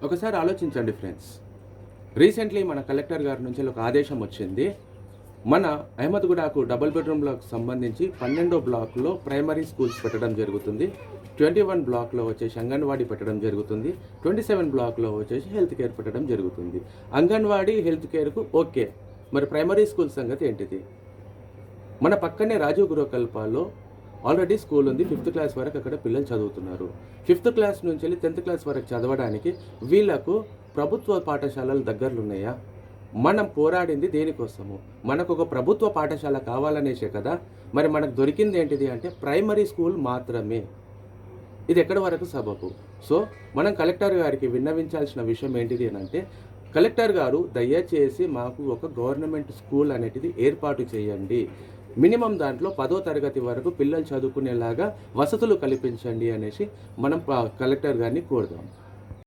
ఒకసారి ఆలోచించండి friends. Recently మన కలెక్టర్ గారి నుంచి ఒక ఆదేశం వచ్చింది. మన అహ్మద్‌గూడకు డబుల్ బెడ్‌రూమ్ బ్లాక్‌కి సంబంధించి 12 బ్లాక్‌లో ప్రైమరీ స్కూల్స్ పెట్టడం జరుగుతుంది. 21 బ్లాక్‌లో వచ్చేసి అంగన్వాడీ పెట్టడం జరుగుతుంది. 27 బ్లాక్‌లో వచ్చేసి హెల్త్ కేర్ పెట్టడం జరుగుతుంది. అంగన్వాడీ, హెల్త్ కేర్‌కు ఓకే. మరి ప్రైమరీ స్కూల్ సంగతి ఏంటిది? మన పక్కనే రాజీవ్ గురుకల్పలో ఆల్రెడీ స్కూల్ ఉంది. 5th క్లాస్ వరకు అక్కడ పిల్లలు చదువుతున్నారు. 5th క్లాస్ నుంచి వెళ్ళి 10th క్లాస్ వరకు చదవడానికి వీళ్ళకు ప్రభుత్వ పాఠశాలలు దగ్గరలో ఉన్నాయా? మనం పోరాడింది దేనికోసము? మనకు ఒక ప్రభుత్వ పాఠశాల కావాలనేసే కదా! మరి మనకు దొరికింది ఏంటిది అంటే ప్రైమరీ స్కూల్ మాత్రమే. ఇది ఎక్కడి వరకు సబబు? సో, మనం కలెక్టర్ గారికి విన్నవించాల్సిన విషయం ఏంటిది అనంటే, కలెక్టర్ గారు దయచేసి మాకు ఒక గవర్నమెంట్ స్కూల్ అనేటిది ఏర్పాటు చేయండి. మినిమమ్ దాంట్లో 10వ తరగతి వరకు పిల్లలు చదువుకునేలాగా వసతులు కల్పించండి అనేసి మనం కలెక్టర్ గారిని కోరుదాం.